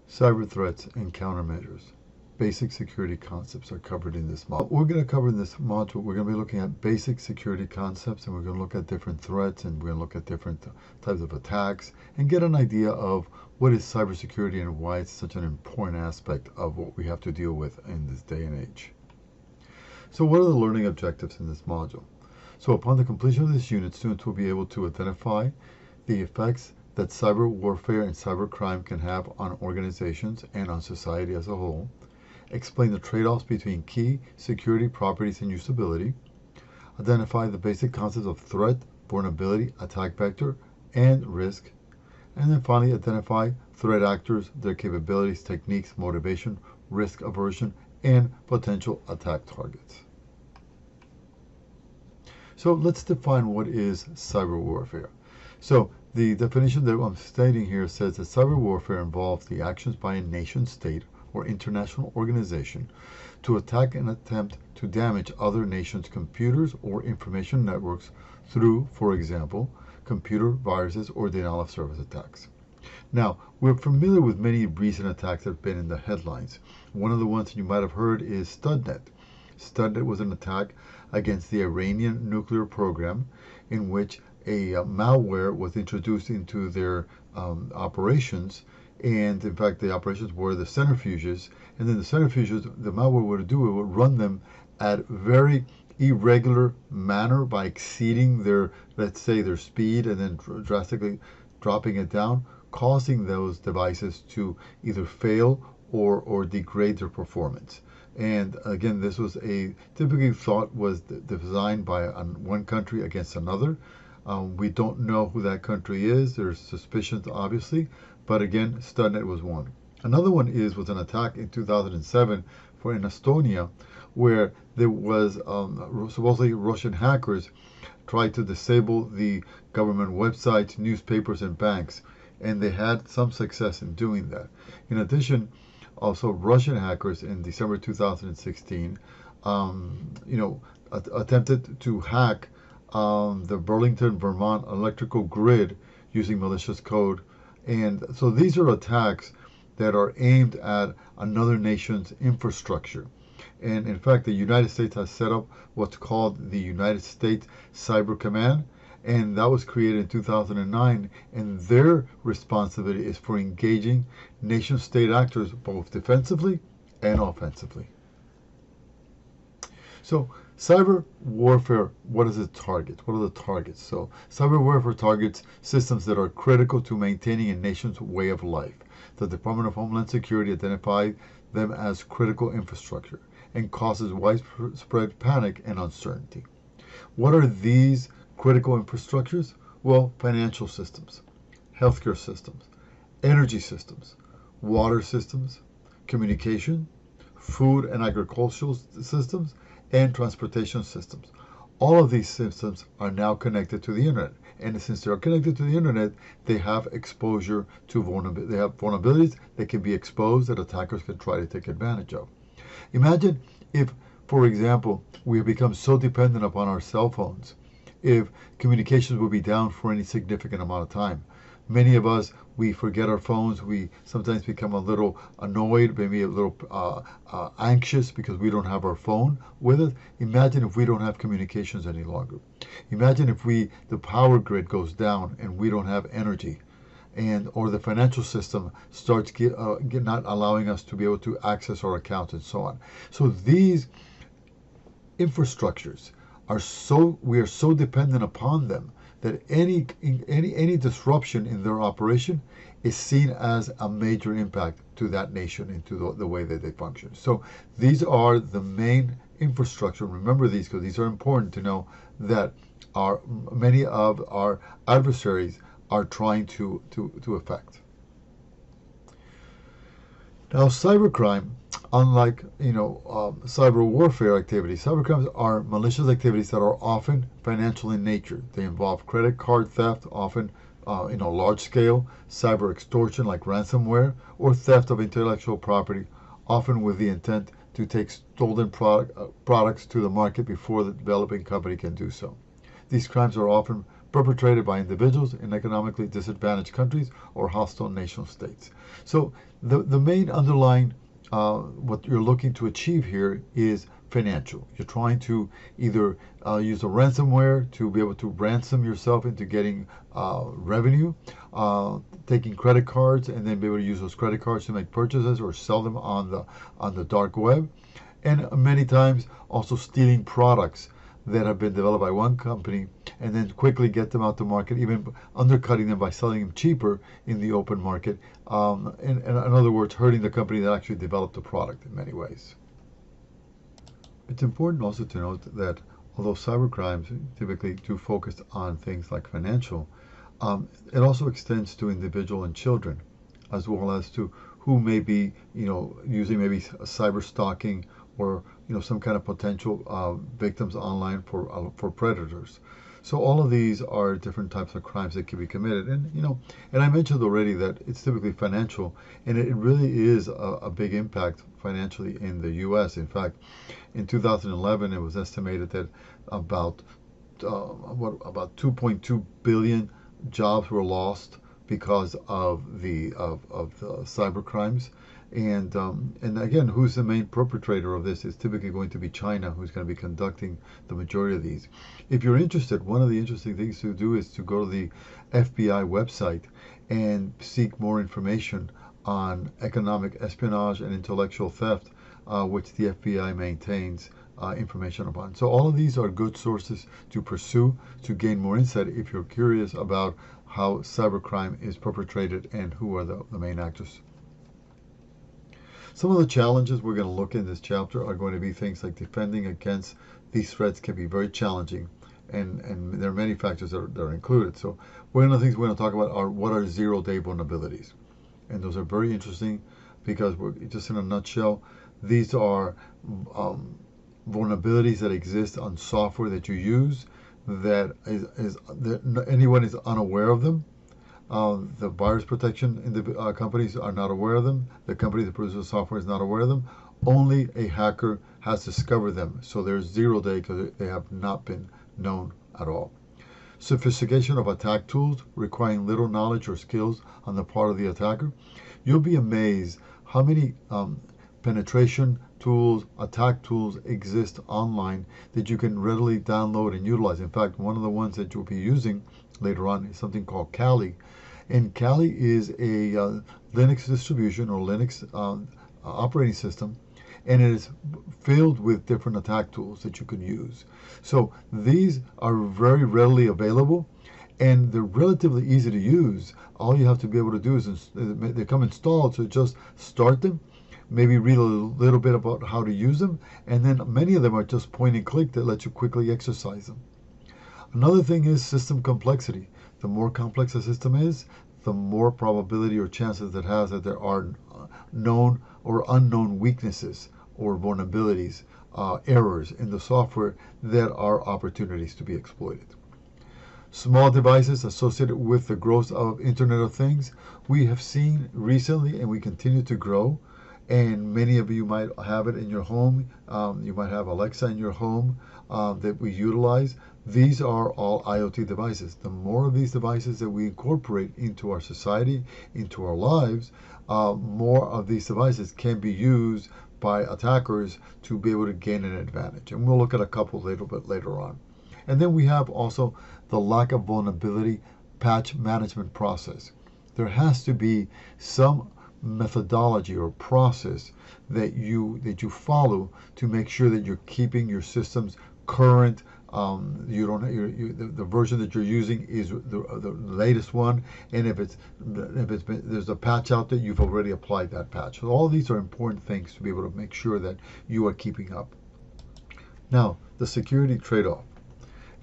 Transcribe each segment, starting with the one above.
Cyber threats and countermeasures. Basic security concepts are covered in this module. We're going to cover in this module, we're going to be looking at basic security concepts, and we're going to look at different threats, and we're going to look at different types of attacks, and get an idea of what is cybersecurity and why it's such an important aspect of what we have to deal with in this day and age. So what are the learning objectives in this module? So upon the completion of this unit, students will be able to identify the effects that cyber warfare and cybercrime can have on organizations and on society as a whole, explain the trade-offs between key security properties and usability, identify the basic concepts of threat, vulnerability, attack vector, and risk, and then finally identify threat actors, their capabilities, techniques, motivation, risk aversion, and potential attack targets. So let's define what is cyber warfare. So the definition that I'm stating here says that cyber warfare involves the actions by a nation state or international organization to attack and attempt to damage other nations' computers or information networks through, for example, computer viruses or denial of service attacks. Now, we're familiar with many recent attacks that have been in the headlines. One of the ones you might have heard is Studnet. Studnet was an attack against the Iranian nuclear program in which a malware was introduced into their operations, and in fact the operations were the centrifuges, and then the centrifuges, the malware would do, it would run them at very irregular manner by exceeding their, let's say, their speed and then drastically dropping it down, causing those devices to either fail or degrade their performance. And again, this was typically thought was designed by one country against another. We don't know who that country is. There's suspicions, obviously, but again, Studnet was one. Another one was an attack in 2007 in Estonia, where there was supposedly Russian hackers tried to disable the government websites, newspapers, and banks, and they had some success in doing that. In addition, also Russian hackers in December 2016, attempted to hack the Burlington, Vermont electrical grid using malicious code. And so these are attacks that are aimed at another nation's infrastructure. And in fact, the United States has set up what's called the United States Cyber Command, and that was created in 2009, and their responsibility is for engaging nation-state actors both defensively and offensively. So cyber warfare, what does it target? What are the targets? So cyber warfare targets systems that are critical to maintaining a nation's way of life. The Department of Homeland Security identified them as critical infrastructure and causes widespread panic and uncertainty. What are these critical infrastructures? Well, financial systems, healthcare systems, energy systems, water systems, communication, food and agricultural systems, and transportation systems. All of these systems are now connected to the internet. And since they're connected to the internet, they have exposure to vulnerabilities. They have vulnerabilities that can be exposed that attackers can try to take advantage of. Imagine if, for example, we have become so dependent upon our cell phones, if communications will be down for any significant amount of time. Many of us, we forget our phones. We sometimes become a little annoyed, maybe a little anxious because we don't have our phone with us. Imagine if we don't have communications any longer. Imagine if the power grid goes down and we don't have energy, or the financial system starts not allowing us to be able to access our accounts and so on. So these infrastructures we are so dependent upon them that any disruption in their operation is seen as a major impact to that nation and to the way that they function. So these are the main infrastructure. Remember these because these are important to know that many of our adversaries are trying to affect. Now, cybercrime, unlike cyber warfare activities, cybercrimes are malicious activities that are often financial in nature. They involve credit card theft, often large scale, cyber extortion like ransomware, or theft of intellectual property, often with the intent to take stolen products to the market before the developing company can do so. These crimes are often perpetrated by individuals in economically disadvantaged countries or hostile nation states. So the main underlying what you're looking to achieve here is financial. You're trying to either use a ransomware to be able to ransom yourself into getting revenue, taking credit cards and then be able to use those credit cards to make purchases or sell them on the dark web, and many times also stealing products that have been developed by one company and then quickly get them out to market, even undercutting them by selling them cheaper in the open market. In other words, hurting the company that actually developed the product in many ways. It's important also to note that although cybercrimes typically do focus on things like financial, it also extends to individual and children, as well as to who may be, using maybe cyber stalking or some kind of potential victims online for predators. So all of these are different types of crimes that can be committed, and I mentioned already that it's typically financial, and it really is a big impact financially in the U.S. In fact, in 2011, it was estimated that about 2.2 billion jobs were lost because of the cyber crimes. And again, who's the main perpetrator of this is typically going to be China, who's going to be conducting the majority of these. If you're interested, one of the interesting things to do is to go to the FBI website and seek more information on economic espionage and intellectual theft, which the FBI maintains information upon. So all of these are good sources to pursue to gain more insight if you're curious about how cybercrime is perpetrated and who are the main actors. Some of the challenges we're going to look in this chapter are going to be things like defending against these threats can be very challenging, and there are many factors that are included. So one of the things we're going to talk about are what are zero-day vulnerabilities. And those are very interesting because we're just in a nutshell, these are vulnerabilities that exist on software that you use that anyone is unaware of them. The virus protection in the companies are not aware of them. The company that produces the software is not aware of them. Only a hacker has discovered them. So there's 0 day because they have not been known at all. Sophistication of attack tools requiring little knowledge or skills on the part of the attacker. You'll be amazed how many penetration tools, attack tools exist online that you can readily download and utilize. In fact, one of the ones that you'll be using later on is something called Kali. And Kali is a Linux distribution or Linux operating system, and it is filled with different attack tools that you can use. So these are very readily available, and they're relatively easy to use. All you have to be able to do is they come installed, so just start them, maybe read a little bit about how to use them, and then many of them are just point and click that let you quickly exercise them. Another thing is system complexity. The more complex a system is, the more probability or chances it has that there are known or unknown weaknesses or vulnerabilities, errors in the software that are opportunities to be exploited. Small devices associated with the growth of Internet of Things, we have seen recently and we continue to grow, and many of you might have it in your home. You might have Alexa in your home that we utilize. These are all IoT devices. The more of these devices that we incorporate into our society, into our lives, more of these devices can be used by attackers to be able to gain an advantage. And we'll look at a couple a little bit later on. And then we have also the lack of vulnerability patch management process. There has to be some methodology or process that you follow to make sure that you're keeping your systems current. The version that you're using is the latest one, and if there's a patch out there, you've already applied that patch. So all these are important things to be able to make sure that you are keeping up. Now, the security trade-off.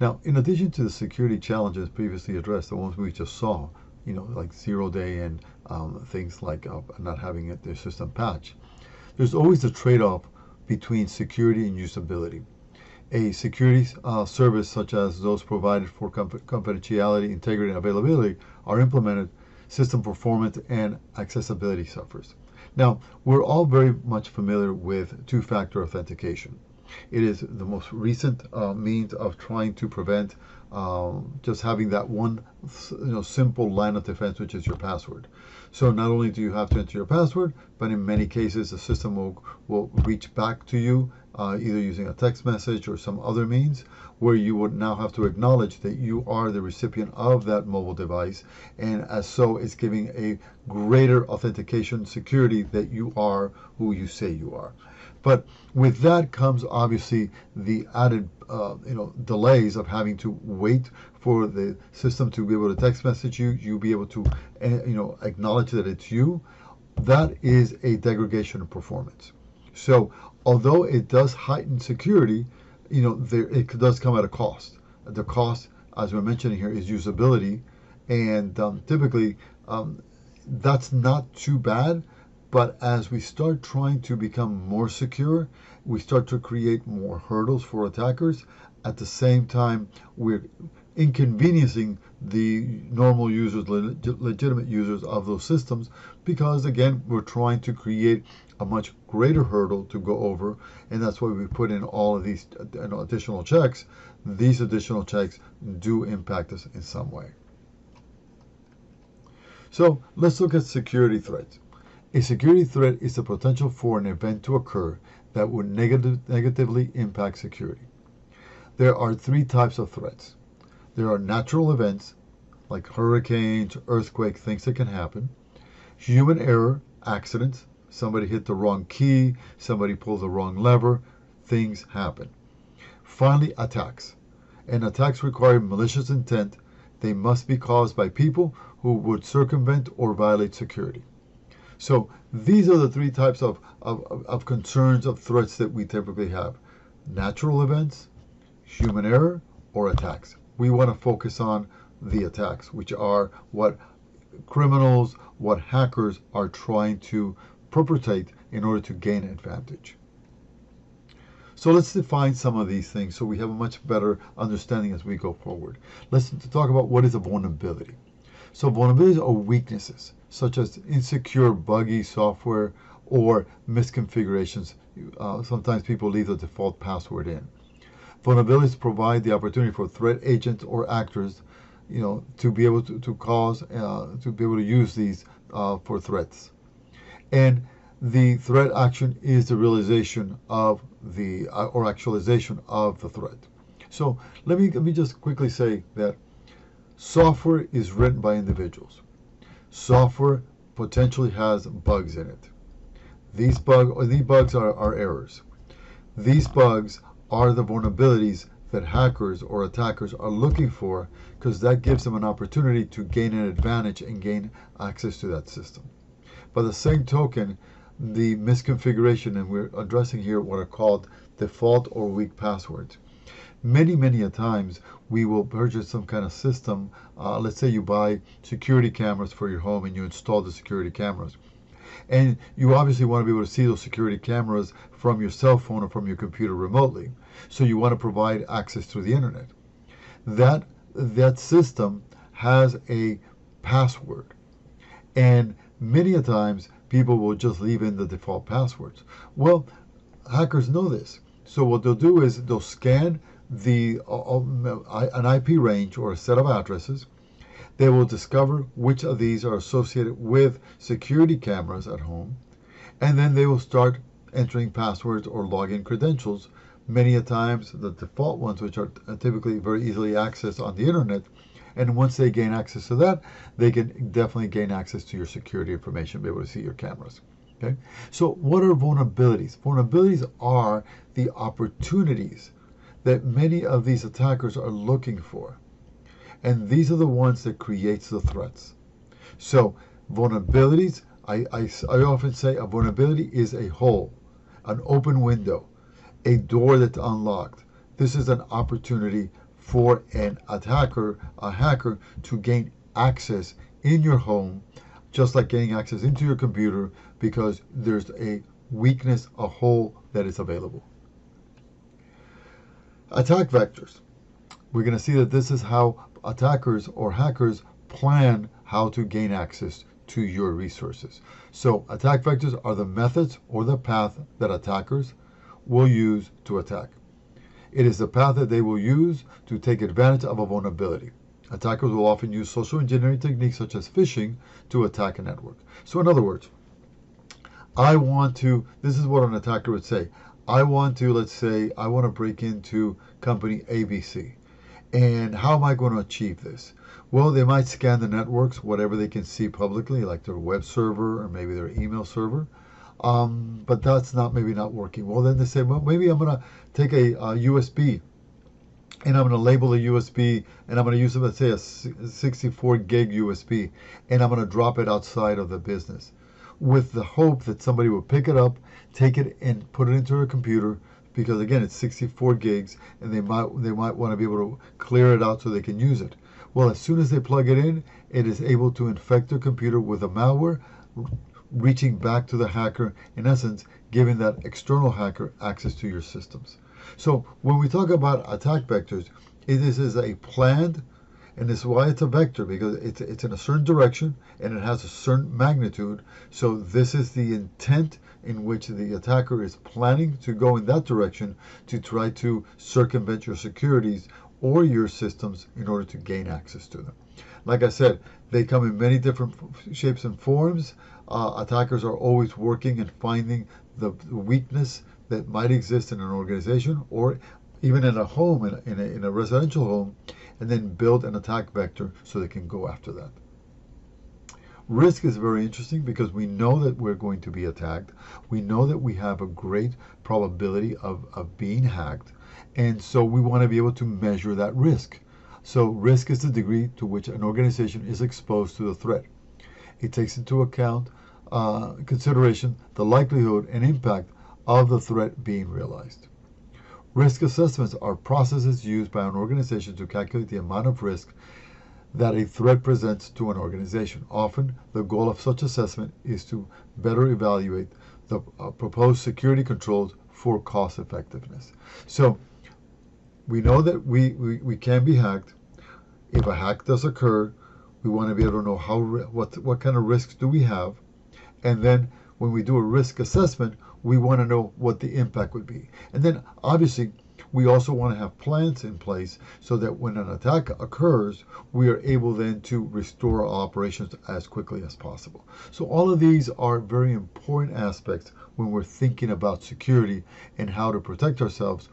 Now, in addition to the security challenges previously addressed, the ones we just saw, like 0 day and things like not having their system patch, there's always a trade-off between security and usability. A security service such as those provided for confidentiality, integrity, and availability are implemented, system performance and accessibility suffers. Now, we're all very much familiar with two-factor authentication. It is the most recent means of trying to prevent just having that one simple line of defense, which is your password. So not only do you have to enter your password, but in many cases the system will reach back to you either using a text message or some other means, where you would now have to acknowledge that you are the recipient of that mobile device, and as so it's giving a greater authentication security that you are who you say you are. But with that comes obviously the added delays of having to wait for the system to be able to text message you be able to acknowledge that it's you. That is a degradation of performance. So although it does heighten security, it does come at a cost. The cost, as we're mentioning here, is usability, and typically that's not too bad. But as we start trying to become more secure, we start to create more hurdles for attackers. At the same time, we're inconveniencing the normal users, legitimate users of those systems, because again, we're trying to create a much greater hurdle to go over, and that's why we put in all of these additional checks. These additional checks do impact us in some way. So let's look at security threats. A security threat is the potential for an event to occur that would negatively impact security. There are three types of threats. There are natural events, like hurricanes, earthquakes, things that can happen. Human error, accidents, somebody hit the wrong key, somebody pulled the wrong lever, things happen. Finally, attacks. And attacks require malicious intent. They must be caused by people who would circumvent or violate security. So these are the three types of concerns, of threats that we typically have. Natural events, human error, or attacks. We want to focus on the attacks, which are what criminals, what hackers are trying to perpetrate in order to gain advantage. So let's define some of these things so we have a much better understanding as we go forward. Let's talk about what is a vulnerability. So vulnerabilities are weaknesses, such as insecure, buggy software or misconfigurations. Sometimes people leave the default password in. Vulnerabilities provide the opportunity for threat agents or actors, to be able to be able to use these for threats. And the threat action is the realization of the or actualization of the threat. So let me just quickly say that software is written by individuals. Software potentially has bugs in it. These bugs are errors. These bugs are the vulnerabilities that hackers or attackers are looking for, because that gives them an opportunity to gain an advantage and gain access to that system. By the same token, the misconfiguration, and we're addressing here what are called default or weak passwords. Many a times we will purchase some kind of system. Let's say you buy security cameras for your home and you install the security cameras. And you obviously want to be able to see those security cameras from your cell phone or from your computer remotely. So you want to provide access through the internet. That system has a password. And many a times people will just leave in the default passwords. Well, hackers know this. So what they'll do is they'll scan an IP range or a set of addresses. They will discover which of these are associated with security cameras at home, and then they will start entering passwords or login credentials, many a times the default ones, which are typically very easily accessed on the internet. And once they gain access to that, they can definitely gain access to your security information, be able to see your cameras. Okay? So what are vulnerabilities? Vulnerabilities are the opportunities that many of these attackers are looking for. And these are the ones that creates the threats. So vulnerabilities, I often say a vulnerability is a hole, an open window, a door that's unlocked. This is an opportunity for a hacker to gain access in your home, just like gaining access into your computer, because there's a weakness, a hole that is available. Attack vectors. We're going to see that this is how attackers or hackers plan how to gain access to your resources. So attack vectors are the methods or the path that attackers will use to attack. It is the path that they will use to take advantage of a vulnerability. Attackers will often use social engineering techniques such as phishing to attack a network. So in other words, this is what an attacker would say. Let's say, I want to break into company ABC. And how am I going to achieve this? Well, they might scan the networks, whatever they can see publicly, like their web server or maybe their email server. But that's maybe not working. Well, then they say, well, maybe I'm going to take a USB and I'm going to label a USB and I'm going to use, let's say, a 64 gig USB, and I'm going to drop it outside of the business with the hope that somebody will pick it up, take it and put it into a computer, because again, it's 64 gigs and they might want to be able to clear it out so they can use it. Well, as soon as they plug it in, it is able to infect their computer with a malware, reaching back to the hacker, in essence, giving that external hacker access to your systems. So when we talk about attack vectors, this is a planned, and this is why it's a vector, because it's in a certain direction and it has a certain magnitude. So this is the intent in which the attacker is planning to go in that direction to try to circumvent your securities or your systems in order to gain access to them. Like I said, they come in many different shapes and forms. Attackers are always working and finding the weakness that might exist in an organization or even in a home, in a residential home, and then build an attack vector so they can go after that. Risk is very interesting because we know that we're going to be attacked. We know that we have a great probability of being hacked. And so we want to be able to measure that risk. So risk is the degree to which an organization is exposed to the threat. It takes into account consideration the likelihood and impact of the threat being realized. Risk assessments are processes used by an organization to calculate the amount of risk that a threat presents to an organization. Often, the goal of such assessment is to better evaluate the proposed security controls for cost effectiveness. So, we know that we can be hacked. If a hack does occur, we want to be able to know what kind of risks do we have, and then when we do a risk assessment, we want to know what the impact would be. And then obviously we also want to have plans in place so that when an attack occurs, we are able then to restore our operations as quickly as possible. So all of these are very important aspects when we're thinking about security and how to protect ourselves.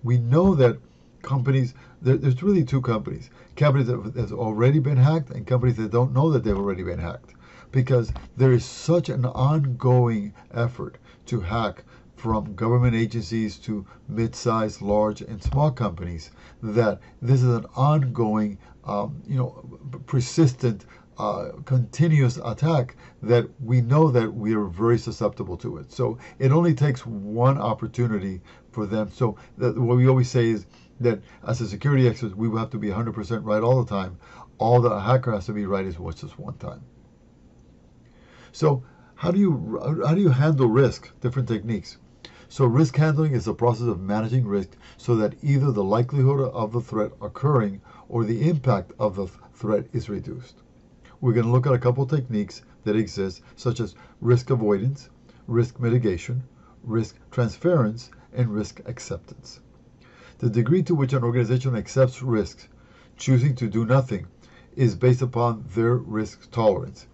We know that companies, there's really two companies that have already been hacked and companies that don't know that they've already been hacked, because there is such an ongoing effort to hack from government agencies to mid-sized, large, and small companies, that this is an ongoing, persistent, continuous attack that we know that we are very susceptible to it. So it only takes one opportunity for them. So what we always say is that as a security expert, we will have to be 100% right all the time. All the hacker has to be right is just one time. So how do you handle risk? Different techniques. So risk handling is the process of managing risk so that either the likelihood of the threat occurring or the impact of the threat is reduced. We're going to look at a couple techniques that exist, such as risk avoidance, risk mitigation, risk transference, and risk acceptance. The degree to which an organization accepts risks, choosing to do nothing, is based upon their risk tolerance.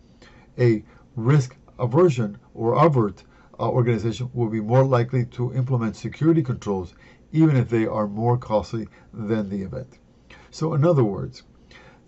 A risk aversion or avert organization will be more likely to implement security controls even if they are more costly than the event. So in other words,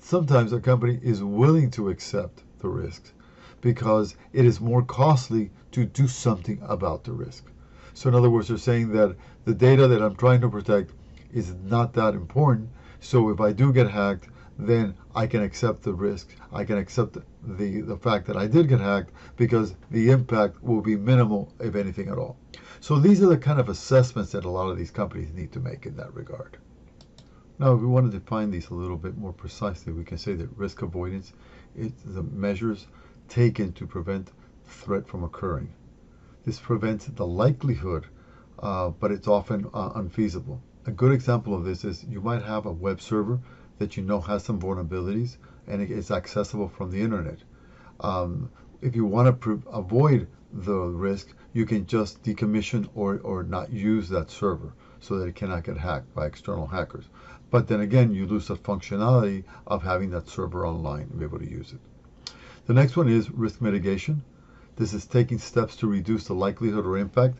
sometimes a company is willing to accept the risks because it is more costly to do something about the risk. So in other words, they're saying that the data that I'm trying to protect is not that important, so if I do get hacked, then I can accept the risk. I can accept the fact that I did get hacked because the impact will be minimal, if anything at all. So these are the kind of assessments that a lot of these companies need to make in that regard. Now, if we want to define these a little bit more precisely, we can say that risk avoidance is the measures taken to prevent threat from occurring. This prevents the likelihood, but it's often unfeasible. A good example of this is you might have a web server that you know has some vulnerabilities and it's accessible from the internet. If you want to avoid the risk, you can just decommission or not use that server so that it cannot get hacked by external hackers. But then again, you lose the functionality of having that server online and be able to use it. The next one is risk mitigation. This is taking steps to reduce the likelihood or impact,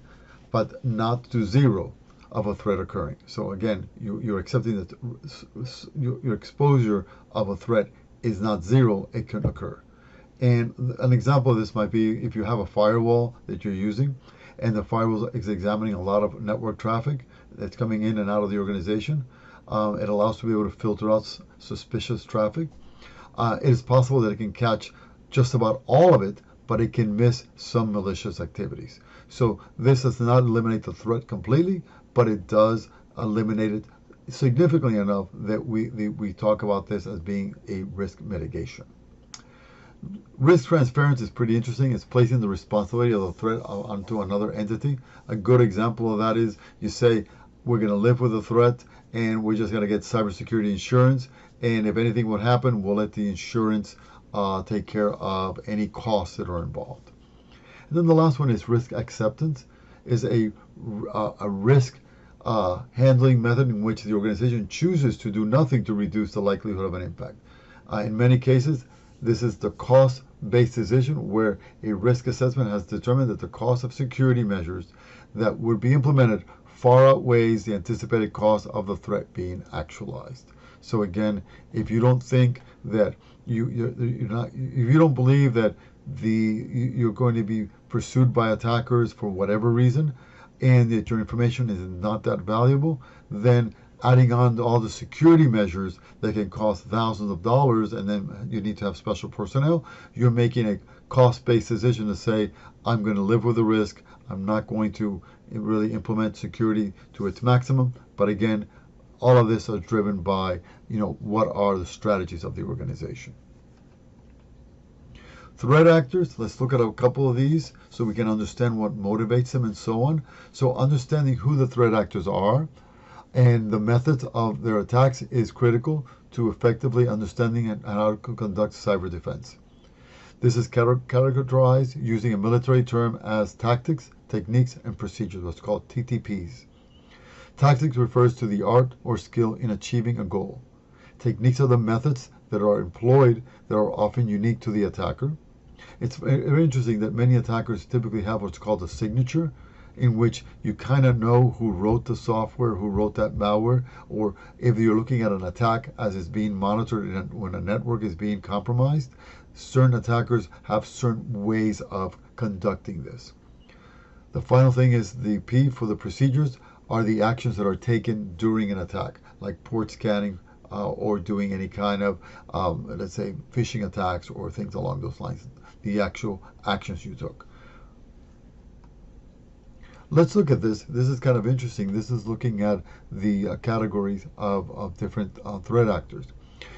but not to zero, of a threat occurring. So again, you're accepting that your exposure of a threat is not zero, it can occur. And an example of this might be if you have a firewall that you're using and the firewall is examining a lot of network traffic that's coming in and out of the organization. It allows to be able to filter out suspicious traffic. It is possible that it can catch just about all of it, but it can miss some malicious activities. So this does not eliminate the threat completely, but it does eliminate it significantly enough that we talk about this as being a risk mitigation. Risk transference is pretty interesting. It's placing the responsibility of the threat onto another entity. A good example of that is you say, we're going to live with the threat and we're just going to get cybersecurity insurance. And if anything would happen, we'll let the insurance take care of any costs that are involved. And then the last one is risk acceptance, is a risk handling method in which the organization chooses to do nothing to reduce the likelihood of an impact. In many cases, this is the cost-based decision where a risk assessment has determined that the cost of security measures that would be implemented far outweighs the anticipated cost of the threat being actualized. So again, if you don't think that if you don't believe that you're going to be pursued by attackers for whatever reason, and that your information is not that valuable, then adding on to all the security measures that can cost thousands of dollars, and then you need to have special personnel, you're making a cost-based decision to say, I'm going to live with the risk. I'm not going to really implement security to its maximum. But again, all of this is driven by, what are the strategies of the organization. Threat actors, let's look at a couple of these so we can understand what motivates them and so on. So understanding who the threat actors are and the methods of their attacks is critical to effectively understanding and how to conduct cyber defense. This is categorized using a military term as tactics, techniques, and procedures, what's called TTPs. Tactics refers to the art or skill in achieving a goal. Techniques are the methods that are employed that are often unique to the attacker. It's very interesting that many attackers typically have what's called a signature, in which you kind of know who wrote the software, who wrote that malware, or if you're looking at an attack as it's being monitored when a network is being compromised, certain attackers have certain ways of conducting this. The final thing is the P for the procedures are the actions that are taken during an attack, like port scanning or doing any kind of, let's say, phishing attacks or things along those lines, the actual actions you took. Let's look at this. This is kind of interesting. This is looking at the categories of different threat actors.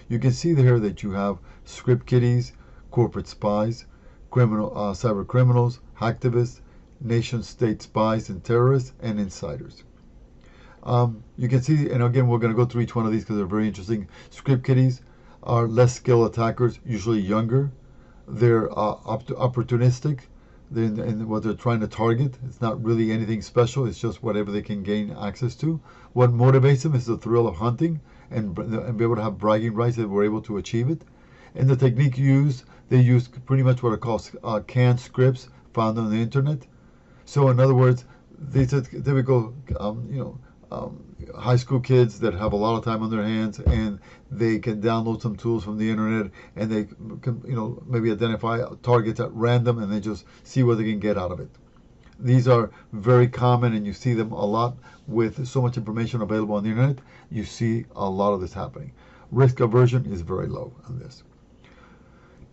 You can see here that you have script kiddies, corporate spies, cyber criminals, hacktivists, nation-state spies and terrorists, and insiders. You can see, and again, we're going to go through each one of these because they're very interesting. Script kiddies are less skilled attackers, usually younger. They're opportunistic. In what they're trying to target. It's not really anything special. It's just whatever they can gain access to. What motivates them is the thrill of hunting and be able to have bragging rights that we're able to achieve it. And the technique used, they use pretty much what are called canned scripts found on the internet. So in other words, these are typical, high school kids that have a lot of time on their hands and they can download some tools from the internet and they can, maybe identify targets at random and they just see what they can get out of it. These are very common and you see them a lot with so much information available on the internet. You see a lot of this happening. Risk aversion is very low on this.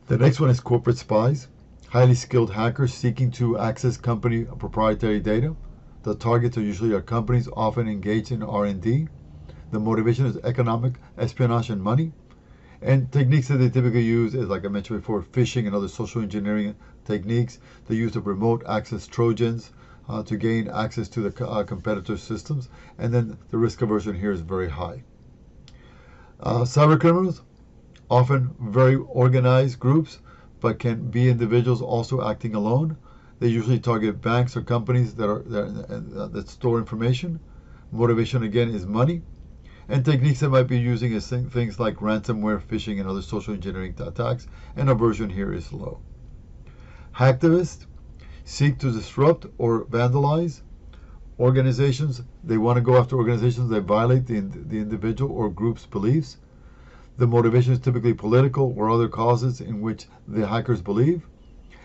The next one is corporate spies, highly skilled hackers seeking to access company proprietary data. The targets are usually companies often engaged in R&D. The motivation is economic, espionage, and money. And techniques that they typically use is, like I mentioned before, phishing and other social engineering techniques. The use of remote access Trojans to gain access to the competitor systems. And then the risk aversion here is very high. Cyber criminals, often very organized groups, but can be individuals also acting alone. They usually target banks or companies that store information. Motivation again is money. And techniques that might be using is things like ransomware, phishing, and other social engineering attacks, and aversion here is low. Hacktivists seek to disrupt or vandalize organizations. They want to go after organizations that violate the individual or group's beliefs. The motivation is typically political or other causes in which the hackers believe.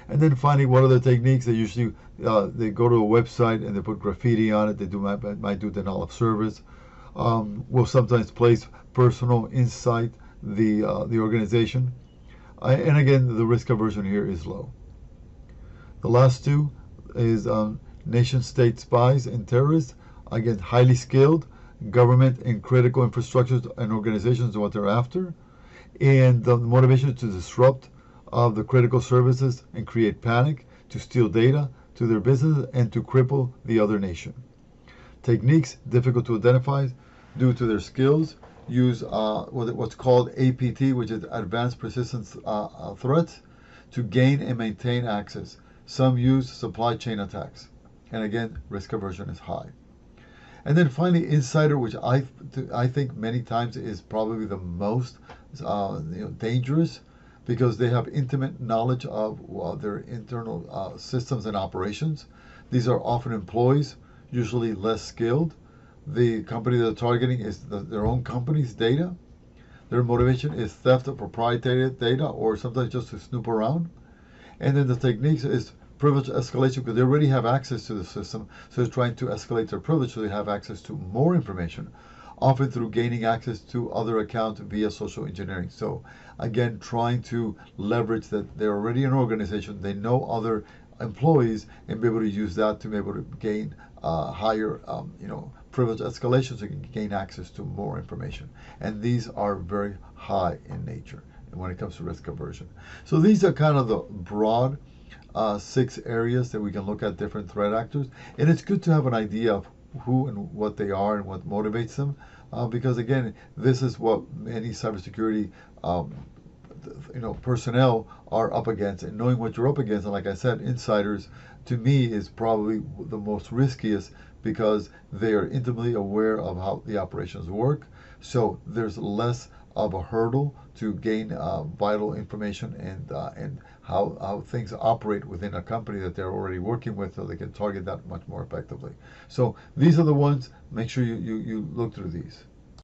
And then finally, what are the techniques? They usually they go to a website and they put graffiti on it. They might do denial of service. Will sometimes place personal inside the organization. And again, the risk aversion here is low. The last two is nation-state spies and terrorists. Again, highly skilled. Government and critical infrastructures and organizations are what they're after. And the motivation is to disrupt the critical services and create panic, to steal data to their business, and to cripple the other nation. Techniques difficult to identify due to their skills. Use what's called APT, which is Advanced Persistent Threats, to gain and maintain access. Some use supply chain attacks. And again, risk aversion is high. And then finally, insider, which I think many times is probably the most dangerous, because they have intimate knowledge of their internal systems and operations. These are often employees, usually less skilled. The company they're targeting is their own company's data. Their motivation is theft of proprietary data, or sometimes just to snoop around. And then the techniques is privilege escalation, because they already have access to the system, so they're trying to escalate their privilege so they have access to more information, often through gaining access to other accounts via social engineering. So again, trying to leverage that they're already an organization, they know other employees, and be able to use that to be able to gain higher privilege escalation, so you can gain access to more information. And these are very high in nature when it comes to risk aversion. So these are kind of the broad 6 areas that we can look at different threat actors. And it's good to have an idea of who and what they are and what motivates them, because again, this is what many cybersecurity personnel are up against. And knowing what you're up against, and like I said, insiders to me is probably the most riskiest, because they are intimately aware of how the operations work. So there's less of a hurdle to gain vital information and how things operate within a company that they're already working with, so they can target that much more effectively. So these are the ones. Make sure you look through these.